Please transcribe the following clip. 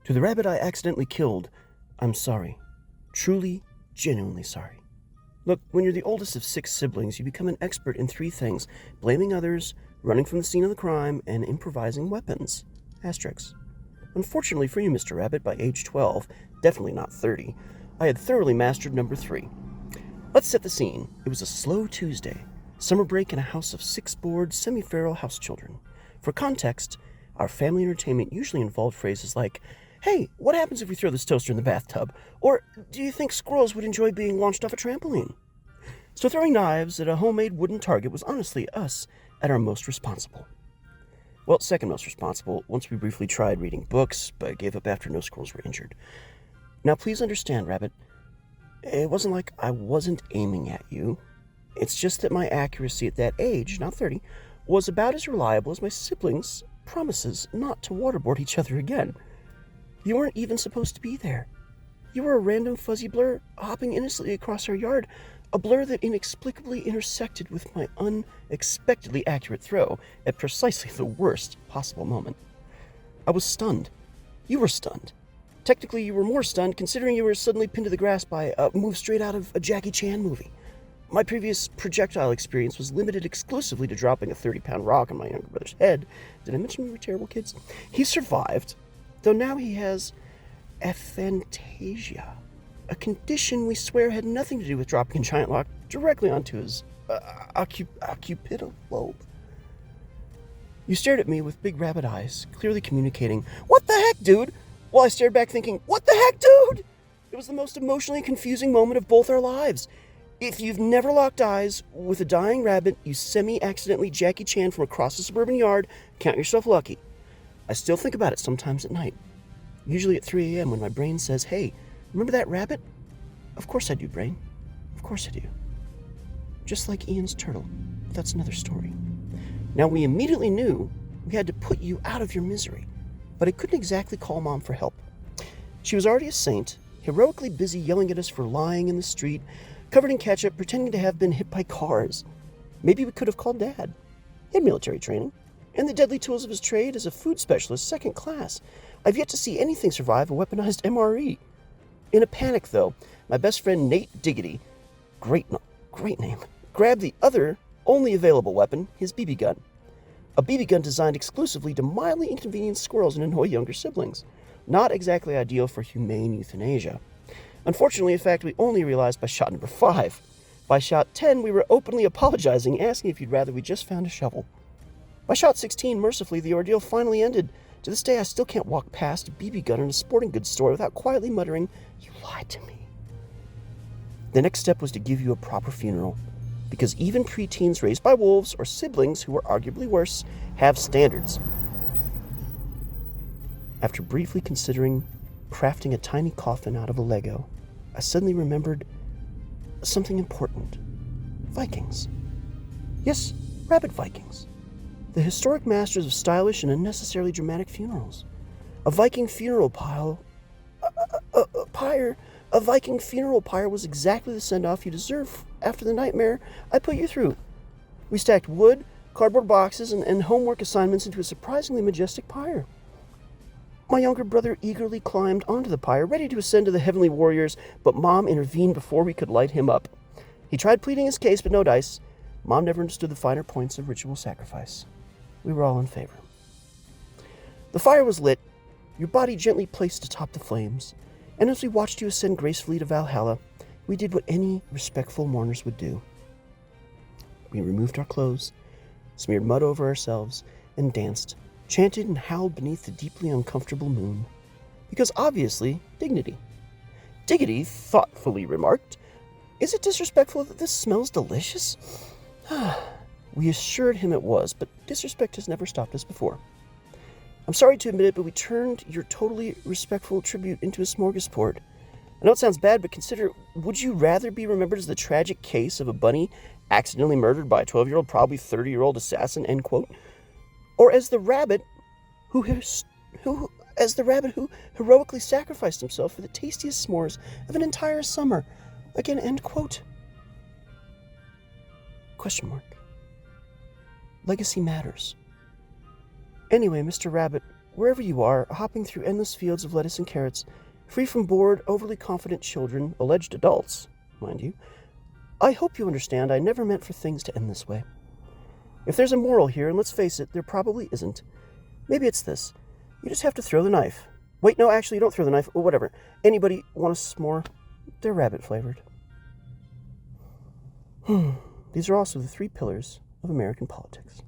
To the rabbit I accidentally killed, I'm sorry. Truly, genuinely sorry. Look, when you're the oldest of 6 siblings, you become an expert in 3 things: blaming others, running from the scene of the crime, and improvising weapons. Asterisks. Unfortunately for you, Mr. Rabbit, by age 12, definitely not 30, I had thoroughly mastered number 3. Let's set the scene. It was a slow Tuesday. Summer break in a house of 6 bored, semi-feral house children. For context, our family entertainment usually involved phrases like, "Hey, what happens if we throw this toaster in the bathtub?" Or, "Do you think squirrels would enjoy being launched off a trampoline?" So throwing knives at a homemade wooden target was honestly us at our most responsible. Well, second most responsible, once we briefly tried reading books, but gave up after no squirrels were injured. Now please understand, Rabbit, it wasn't like I wasn't aiming at you. It's just that my accuracy at that age, not 30, was about as reliable as my siblings' promises not to waterboard each other again. You weren't even supposed to be there. You were a random fuzzy blur hopping innocently across our yard, a blur that inexplicably intersected with my unexpectedly accurate throw at precisely the worst possible moment. I was stunned. You were stunned. Technically, you were more stunned considering you were suddenly pinned to the grass by a move straight out of a Jackie Chan movie. My previous projectile experience was limited exclusively to dropping a 30-pound rock on my younger brother's head. Did I mention we were terrible kids? He survived, though now he has aphantasia, a condition we swear had nothing to do with dropping a giant rock directly onto his occipital lobe. You stared at me with big rabbit eyes, clearly communicating, "What the heck, dude?" While I stared back thinking, "What the heck, dude?" It was the most emotionally confusing moment of both our lives. If you've never locked eyes with a dying rabbit you semi-accidentally Jackie Chan from across a suburban yard, count yourself lucky. I still think about it sometimes at night. Usually at 3 a.m. when my brain says, "Hey, remember that rabbit?" Of course I do, brain. Of course I do. Just like Ian's turtle. That's another story. Now, we immediately knew we had to put you out of your misery, but I couldn't exactly call Mom for help. She was already a saint, heroically busy yelling at us for lying in the street, covered in ketchup, pretending to have been hit by cars. Maybe we could have called Dad. He had military training, and the deadly tools of his trade as a food specialist, 2nd class. I've yet to see anything survive a weaponized MRE. In a panic, though, my best friend Nate Diggity, great name, grabbed the other only available weapon, his BB gun. A BB gun designed exclusively to mildly inconvenience squirrels and annoy younger siblings. Not exactly ideal for humane euthanasia. Unfortunately, in fact, we only realized by shot number 5. By shot 10, we were openly apologizing, asking if you'd rather we just found a shovel. By shot 16, mercifully, the ordeal finally ended. To this day, I still can't walk past a BB gun in a sporting goods store without quietly muttering, "You lied to me." The next step was to give you a proper funeral, because even preteens raised by wolves or siblings who are arguably worse have standards. After briefly considering crafting a tiny coffin out of a Lego, I suddenly remembered something important. Vikings. Yes, rabbit Vikings. The historic masters of stylish and unnecessarily dramatic funerals. A Viking funeral pyre was exactly the send-off you deserve after the nightmare I put you through. We stacked wood, cardboard boxes, and homework assignments into a surprisingly majestic pyre. My younger brother eagerly climbed onto the pyre, ready to ascend to the heavenly warriors, but Mom intervened before we could light him up. He tried pleading his case, but no dice. Mom never understood the finer points of ritual sacrifice. We were all in favor. The fire was lit, your body gently placed atop the flames, and as we watched you ascend gracefully to Valhalla, we did what any respectful mourners would do. We removed our clothes, smeared mud over ourselves, and danced, chanted and howled beneath the deeply uncomfortable moon. Because obviously, dignity. Diggity thoughtfully remarked, "Is it disrespectful that this smells delicious?" We assured him it was, but disrespect has never stopped us before. I'm sorry to admit it, but we turned your totally respectful tribute into a smorgasbord. I know it sounds bad, but consider, would you rather be remembered as the tragic case of a bunny accidentally murdered by a 12-year-old, probably 30-year-old assassin, end quote, or as the rabbit who heroically sacrificed himself for the tastiest s'mores of an entire summer, again, end quote? Question mark. Legacy matters. Anyway, Mr. Rabbit, wherever you are, hopping through endless fields of lettuce and carrots, free from bored, overly confident children, alleged adults, mind you, I hope you understand I never meant for things to end this way. If there's a moral here, and let's face it, there probably isn't, maybe it's this. You just have to throw the knife. Wait, no, actually, you don't throw the knife. Or whatever. Anybody want a s'more? They're rabbit-flavored. These are also the 3 pillars of American politics.